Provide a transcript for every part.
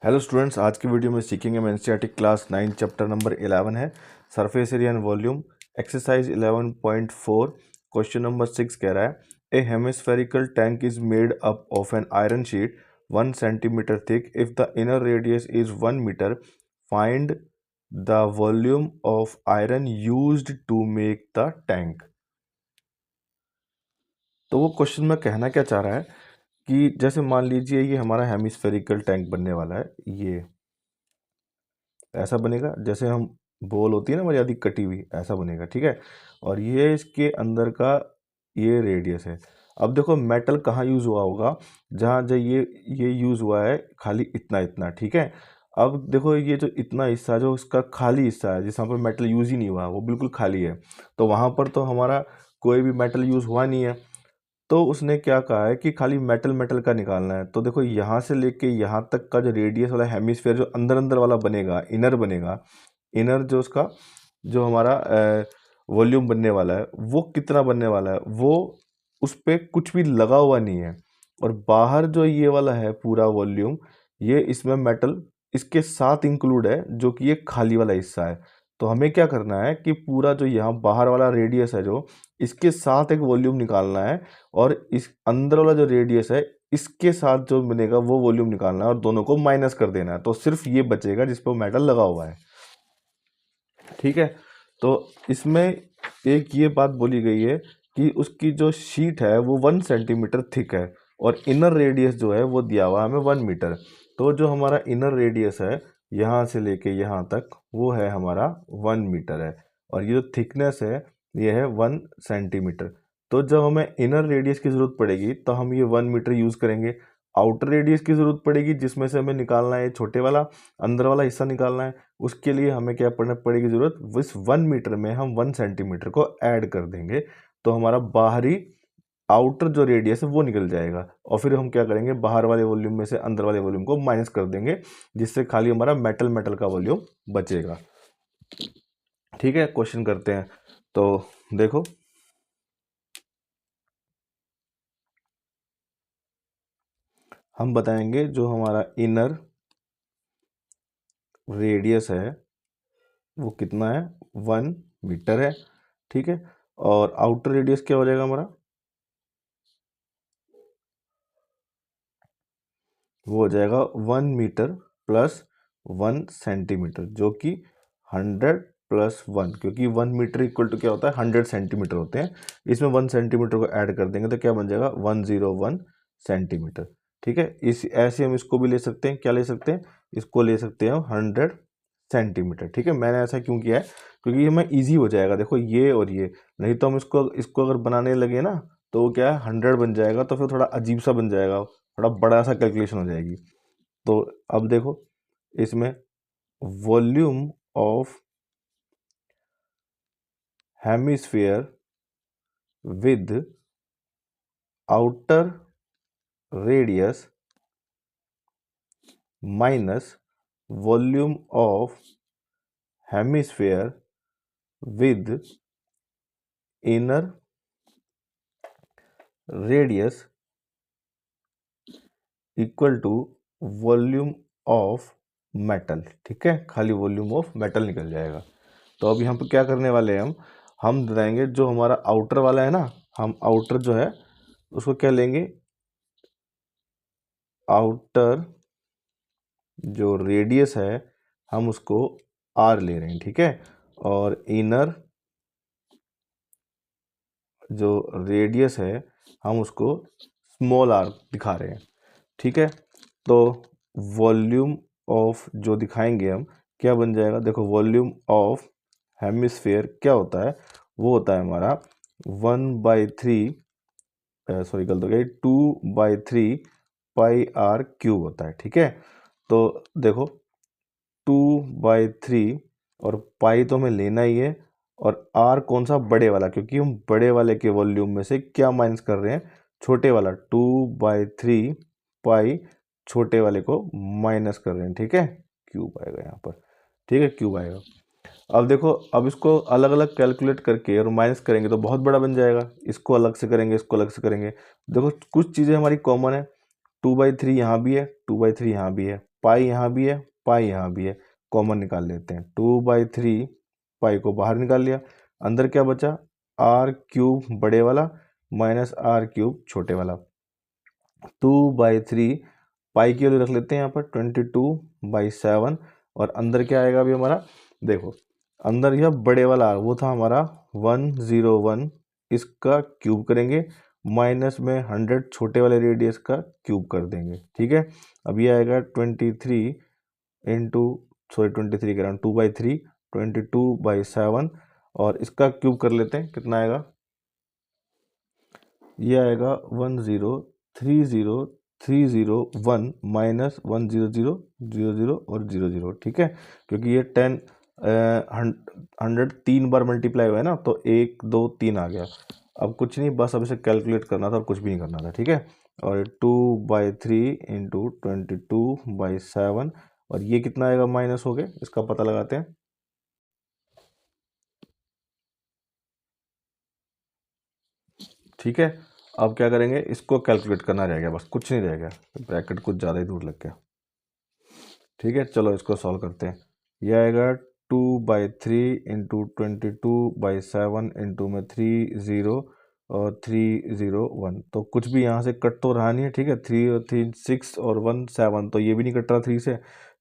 Hello students, आज की video में सीखेंगे हम एनसीईआरटी क्लास 9 चैप्टर नंबर 11 है surface area and volume. Exercise 11.4 question number 6 कह रहा है a hemispherical tank is made up of an iron sheet 1 centimetre thick if the inner radius is 1 metre. Find the volume of iron used to make the tank. तो वो question में कहना क्या चाह रहा है कि जैसे मान लीजिए ये हमारा हेमिस्फेरिकल टैंक बनने वाला है, ये ऐसा बनेगा जैसे हम बॉल होती है ना हमारी आदि कटी हुई, ऐसा बनेगा, ठीक है। और ये इसके अंदर का ये रेडियस है। अब देखो मेटल कहाँ यूज़ हुआ होगा, जहाँ जो ये यूज़ हुआ है खाली इतना इतना, ठीक है। अब देखो ये जो इतना हिस्सा जो इसका खाली हिस्सा है, जिस पर मेटल यूज़ ही नहीं हुआ, वो बिल्कुल खाली है, तो वहाँ पर तो हमारा कोई भी मेटल यूज़ हुआ नहीं है। तो उसने क्या कहा है कि खाली मेटल मेटल का निकालना है। तो देखो यहाँ से लेके यहाँ तक का जो रेडियस वाला हेमिस्फेयर जो अंदर अंदर वाला बनेगा, इनर बनेगा, इनर जो उसका जो हमारा वॉल्यूम बनने वाला है वो कितना बनने वाला है, वो उस पर कुछ भी लगा हुआ नहीं है। और बाहर जो ये वाला है पूरा वॉल्यूम, ये इसमें मेटल इसके साथ इंक्लूड है, जो कि ये खाली वाला हिस्सा है। तो हमें क्या करना है कि पूरा जो यहाँ बाहर वाला रेडियस है जो इसके साथ एक वॉल्यूम निकालना है, और इस अंदर वाला जो रेडियस है इसके साथ जो बनेगा वो वॉल्यूम निकालना है, और दोनों को माइनस कर देना है। तो सिर्फ ये बचेगा जिस पर मेटल लगा हुआ है, ठीक है। तो इसमें एक ये बात बोली गई है कि उसकी जो शीट है वो 1 सेंटीमीटर थिक है, और इनर रेडियस जो है वो दिया हुआ है हमें 1 मीटर। तो जो हमारा इनर रेडियस है यहाँ से लेके यहाँ तक वो है हमारा 1 मीटर है, और ये जो थिकनेस है ये है 1 सेंटीमीटर। तो जब हमें इनर रेडियस की ज़रूरत पड़ेगी तो हम ये 1 मीटर यूज़ करेंगे। आउटर रेडियस की ज़रूरत पड़ेगी जिसमें से हमें निकालना है छोटे वाला अंदर वाला हिस्सा निकालना है, उसके लिए हमें क्या पड़ने पड़ेगी ज़रूरत, इस 1 मीटर में हम 1 सेंटीमीटर को ऐड कर देंगे, तो हमारा बाहरी आउटर जो रेडियस है वो निकल जाएगा। और फिर हम क्या करेंगे, बाहर वाले वॉल्यूम में से अंदर वाले वॉल्यूम को माइनस कर देंगे, जिससे खाली हमारा मेटल मेटल का वॉल्यूम बचेगा, ठीक है। क्वेश्चन करते हैं। तो देखो हम बताएंगे जो हमारा इनर रेडियस है वो कितना है, 1 मीटर है, ठीक है। और आउटर रेडियस क्या हो जाएगा हमारा, वो हो जाएगा 1 मीटर प्लस 1 सेंटीमीटर, जो कि 100 प्लस 1, क्योंकि 1 मीटर इक्वल टू क्या होता है 100 सेंटीमीटर होते हैं। इसमें 1 सेंटीमीटर को ऐड कर देंगे तो क्या बन जाएगा 101 सेंटीमीटर, ठीक है। इस ऐसे हम इसको भी ले सकते हैं, क्या ले सकते हैं, इसको ले सकते हैं 100 सेंटीमीटर, ठीक है। मैंने ऐसा क्यों किया है, क्योंकि ये हमें ईजी हो जाएगा। देखो ये और ये, नहीं तो हम इसको इसको अगर बनाने लगे ना तो वो क्या है 100 बन जाएगा, तो फिर थोड़ा अजीब सा बन जाएगा, थोड़ा बड़ा सा कैलकुलेशन हो जाएगी। तो अब देखो इसमें volume of hemisphere with outer radius minus volume of hemisphere with inner radius equal to volume of metal, ठीक है। खाली वॉल्यूम ऑफ मेटल निकल जाएगा। तो अब यहाँ पे क्या करने वाले हैं हम बताएंगे जो हमारा आउटर वाला है ना, हम आउटर जो है उसको क्या लेंगे, आउटर जो रेडियस है हम उसको आर ले रहे हैं, ठीक है। और इनर जो रेडियस है हम उसको स्मॉल आर दिखा रहे हैं, ठीक है। तो वॉल्यूम ऑफ जो दिखाएंगे हम क्या बन जाएगा, देखो वॉल्यूम ऑफ हेमिस्फेयर क्या होता है, वो होता है हमारा 1/3, सॉरी गलत हो गया, 2/3 पाई आर क्यूब होता है, ठीक है। तो देखो 2/3 और पाई तो हमें लेना ही है, और आर कौन सा, बड़े वाला, क्योंकि हम बड़े वाले के वॉल्यूम में से क्या माइनस कर रहे हैं, छोटे वाला, 2/3 पाई छोटे वाले को माइनस कर रहे हैं, ठीक है। क्यूब आएगा यहाँ पर, ठीक है, क्यूब आएगा। अब देखो अब इसको अलग अलग कैलकुलेट करके और माइनस करेंगे तो बहुत बड़ा बन जाएगा, इसको अलग से करेंगे, इसको अलग से करेंगे। देखो कुछ चीज़ें हमारी कॉमन है, 2/3 यहाँ भी है, 2/3 यहाँ भी है, पाई यहाँ भी है, पाई यहाँ भी है, कॉमन निकाल लेते हैं। 2/3 पाई को बाहर निकाल लिया, अंदर क्या बचा, आर क्यूब बड़े वाला माइनस आर क्यूब छोटे वाला। 2/3 पाई की वैल्यू रख लेते हैं यहाँ पर 22/7 और अंदर क्या आएगा अभी हमारा, देखो अंदर यह बड़े वाला आर वो था हमारा 101, इसका क्यूब करेंगे, माइनस में 100 छोटे वाले रेडियस का क्यूब कर देंगे। ठीक है, अब ये आएगा 23 इंटू सॉरी 23 कह रहा हूँ 2/3 22/7 और इसका क्यूब कर लेते हैं, कितना आएगा, ये आएगा 1030301 माइनस 10000 और 00। ठीक है, क्योंकि ये 100 3 बार मल्टीप्लाई हुआ है ना, तो 1 2 3 आ गया। अब कुछ नहीं, बस अब इसे कैलकुलेट करना था और कुछ भी नहीं करना था। ठीक है, और 2/3 इंटू 22/7 और ये कितना आएगा, माइनस हो गया, इसका पता लगाते हैं। ठीक है, अब क्या करेंगे, इसको कैलकुलेट करना रह गया, बस कुछ नहीं रह गया, ब्रैकेट कुछ ज़्यादा ही दूर लग गया। ठीक है, चलो इसको सॉल्व करते हैं। यह आएगा 2/3 इंटू 22/7 इंटू में 30 और 301, तो कुछ भी यहाँ से कट तो रहा नहीं है। ठीक है, 3 और 3 6 और 1 7, तो ये भी नहीं कट रहा, 3 से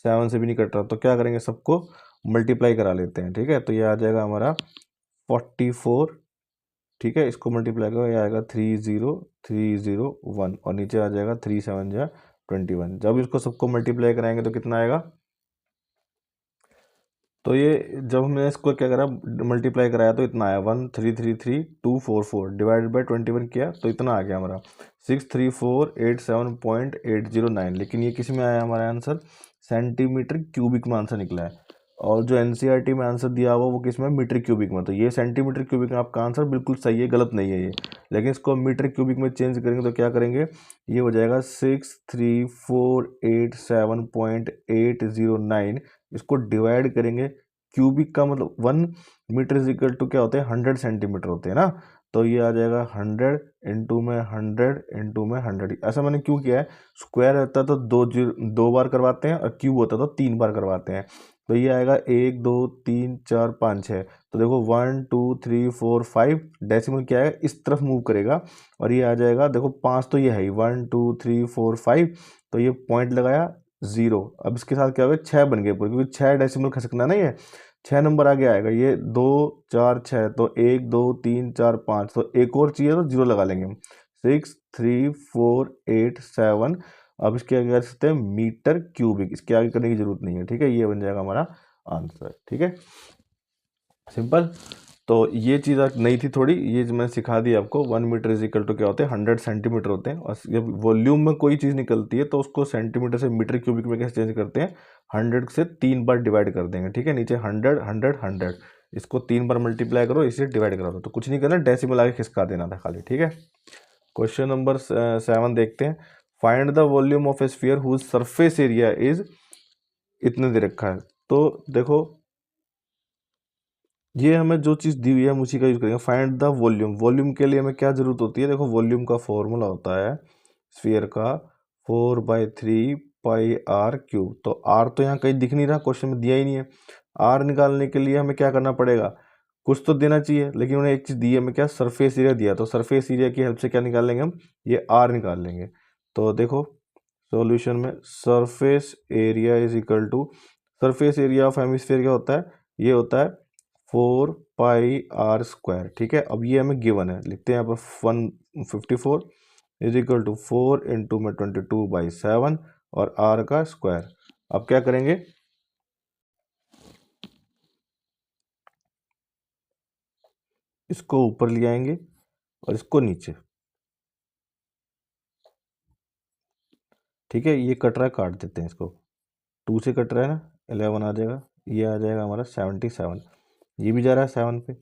7 से भी नहीं कट रहा, तो क्या करेंगे, सबको मल्टीप्लाई करा लेते हैं। ठीक है, तो ये आ जाएगा हमारा 44। ठीक है, इसको मल्टीप्लाई करो, ये आएगा 30301 और नीचे आ जाएगा 3 7 जा 21। जब इसको सबको मल्टीप्लाई कराएंगे तो कितना आएगा, तो ये जब हमने इसको क्या करा, मल्टीप्लाई कराया तो इतना आया 1333244 डिवाइडेड बाई 21 किया तो इतना आ गया हमारा 63487.809। लेकिन ये किस में आया हमारा आंसर, सेंटीमीटर क्यूबिक में आंसर निकला है, और जो एनसीईआरटी में आंसर दिया हुआ वो किस में, मीटर क्यूबिक में। तो ये सेंटीमीटर क्यूबिक में आपका आंसर बिल्कुल सही है, गलत नहीं है ये। लेकिन इसको मीटर क्यूबिक में चेंज करेंगे तो क्या करेंगे, ये हो जाएगा 63487.809। इसको डिवाइड करेंगे, क्यूबिक का मतलब 1 मीटर इज इक्वल टू क्या होते हैं, 100 सेंटीमीटर होते हैं ना, तो ये आ जाएगा 100 इंटू में 100 इंटू में 100। ऐसा मैंने क्यों किया है, स्क्वायर रहता तो 2 बार करवाते हैं और क्यूब होता तो 3 बार करवाते हैं। तो ये आएगा 1 2 3 4 5 6, तो देखो 1 2 3 4 5, डेसिमल क्या है, इस तरफ मूव करेगा और ये आ जाएगा, देखो 5 तो ये है ही, 1 2 3 4 5, तो ये पॉइंट लगाया 0। अब इसके साथ क्या हो गया, 6 बन गए पूरे, क्योंकि 6 डेसिमल खसकना नहीं है, 6 नंबर आगे आएगा, ये 2 4 6, तो 1 2 3 4 5, तो एक और चाहिए तो 0 लगा लेंगे हम, 6 3 4 8 7। अब इसके आगे कर सकते हैं मीटर क्यूबिक, इसके आगे करने की जरूरत नहीं है। ठीक है, ये बन जाएगा हमारा आंसर। ठीक है, सिंपल। तो ये चीज़ नई थी थोड़ी, ये जो मैंने सिखा दी आपको, 1 मीटर इज इक्वल टू क्या होते हैं, 100 सेंटीमीटर होते हैं, और जब वॉल्यूम में कोई चीज़ निकलती है तो उसको सेंटीमीटर से मीटर क्यूबिक में कैसे चेंज करते हैं, 100 से 3 बार डिवाइड कर देंगे। ठीक है, नीचे 100 100 100, इसको 3 बार मल्टीप्लाई करो, इसे डिवाइड करा दो, तो कुछ नहीं करना, डेसिमल आगे खिसका देना था खाली। ठीक है, क्वेश्चन नंबर 7 देखते हैं। Find the volume of a sphere whose surface area is, इतने दे रखा है, तो देखो ये हमें जो चीज़ दी हुई है हम उसी का यूज़ करेंगे। फाइंड द वॉल्यूम, वॉल्यूम के लिए हमें क्या ज़रूरत होती है, देखो वॉल्यूम का फॉर्मूला होता है स्फीयर का 4/3 पाई आर क्यूब। तो आर तो यहाँ कहीं दिख नहीं रहा, क्वेश्चन में दिया ही नहीं है। आर निकालने के लिए हमें क्या करना पड़ेगा, कुछ तो देना चाहिए, लेकिन उन्हें एक चीज़ दी है हमें, क्या, सरफेस एरिया दिया, तो सरफेस एरिया की हेल्प से क्या निकाल लेंगे हम, ये आर निकाल लेंगे। तो देखो सॉल्यूशन में surface area is equal to, surface area of hemisphere क्या होता है, ये होता है 4πr²। ठीक है, अब ये हमें गिवन है, लिखते हैं यहाँ पर 154 इज इक्वल टू 4 इंटू में 22/7 और r का स्क्वायर। अब क्या करेंगे, इसको ऊपर ले आएंगे और इसको नीचे। ठीक है, ये कट रहा है, काट देते हैं इसको, 2 से कट रहा है ना, 11 आ जाएगा, ये आ जाएगा हमारा 77, ये भी जा रहा है 7 पे।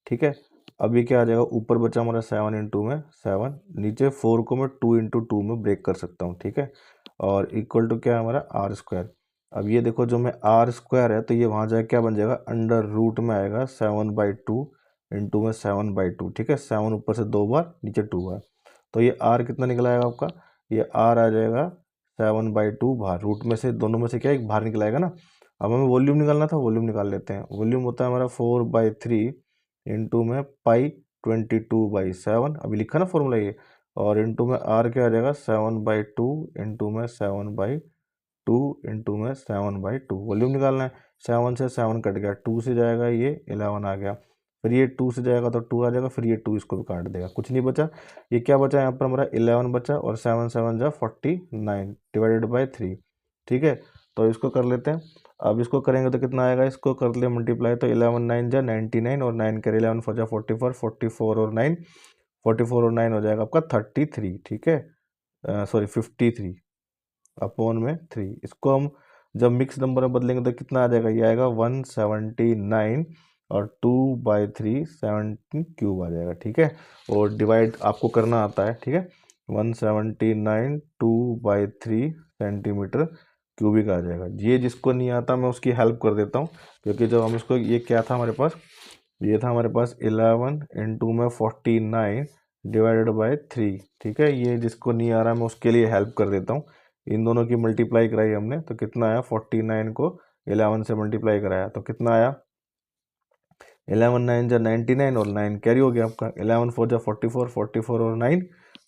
ठीक है, अब ये क्या आ जाएगा, ऊपर बचा हमारा 7 इंटू में 7, नीचे 4 को मैं 2 इंटू 2 में ब्रेक कर सकता हूँ। ठीक है, और इक्वल टू क्या है हमारा r²। अब ये देखो जो मैं r² है, तो ये वहाँ जाए क्या बन जाएगा, अंडर रूट में आएगा 7/2 इंटू में 7/2। ठीक है, 7 ऊपर से 2 बार, नीचे 2 बार, तो ये r कितना निकला आएगा आपका, ये r आ जाएगा 7/2 बाहर, रूट में से दोनों में से क्या एक बाहर निकलाएगा ना। अब हमें वॉल्यूम निकालना था, वॉल्यूम निकाल लेते हैं। वॉल्यूम होता है हमारा 4/3 इंटू में पाई 22/7, अभी लिखा ना फॉर्मूला ये, और इंटू में आर क्या आ जाएगा 7/2 इंटू में 7/2 इंटू में 7/2। वॉल्यूम निकालना है, 7 से 7 कट गया, 2 से जाएगा ये 11 आ गया, फिर ये 2 से जाएगा तो 2 आ जाएगा, फिर ये 2 इसको भी काट देगा, कुछ नहीं बचा। ये क्या बचा यहाँ पर हमारा 11 बचा, और 7 7 जा 49 डिवाइडेड बाई 3। ठीक है, तो इसको कर लेते हैं। अब इसको करेंगे तो कितना आएगा, इसको कर ले मल्टीप्लाई, तो 11 9 जा 99, और 9 करे 11 4 जा 44, 44 और 9, 44 और 9 हो जाएगा आपका 33। ठीक है, सॉरी 53 अपॉन में 3। इसको हम जब मिक्स नंबर में बदलेंगे तो कितना आ जाएगा, ये आएगा 179, और 2/3 17 क्यूब आ जाएगा। ठीक है, और डिवाइड आपको करना आता है। ठीक है, 179 2/3 सेंटीमीटर क्यूबिक आ जाएगा। ये जिसको नहीं आता मैं उसकी हेल्प कर देता हूँ, क्योंकि जब हम इसको, ये क्या था हमारे पास, ये था हमारे पास 11 इंटू में 49 डिवाइडेड बाय 3। ठीक है, ये जिसको नहीं आ रहा मैं उसके लिए हेल्प कर देता हूँ। इन दोनों की मल्टीप्लाई कराई हमने तो कितना आया, 49 को 11 से मल्टीप्लाई कराया तो कितना आया, 11 9 जा 99, और 9 कैरी हो गया आपका, 11 4 जा 44, 44 और 9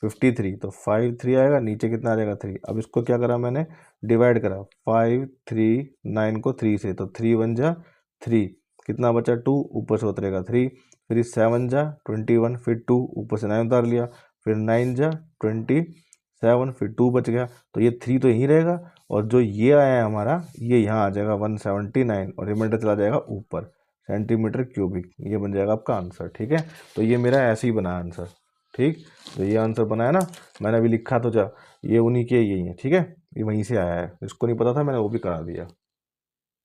53, तो 5 3 आएगा, नीचे कितना आ जाएगा 3। अब इसको क्या करा मैंने, डिवाइड करा, 5 3 9 को 3 से, तो 3 1 जा 3, कितना बचा 2, ऊपर से उतरेगा 3, फिर 7 जा 21, फिर 2 ऊपर से 9 उतार लिया, फिर 9 जा 27, फिर 2 बच गया, तो ये 3 तो यहीं रहेगा, और जो ये आया है हमारा ये यहाँ आ जाएगा 179, और रिमाइंडर चला जाएगा ऊपर सेंटीमीटर क्यूबिक। ये बन जाएगा आपका आंसर। ठीक है, तो ये मेरा ऐसे ही बना आंसर। ठीक, तो ये आंसर बनाया ना मैंने अभी लिखा, तो जा ये उन्हीं के यही है। ठीक है, ये वहीं से आया है, इसको नहीं पता था मैंने वो भी करा दिया।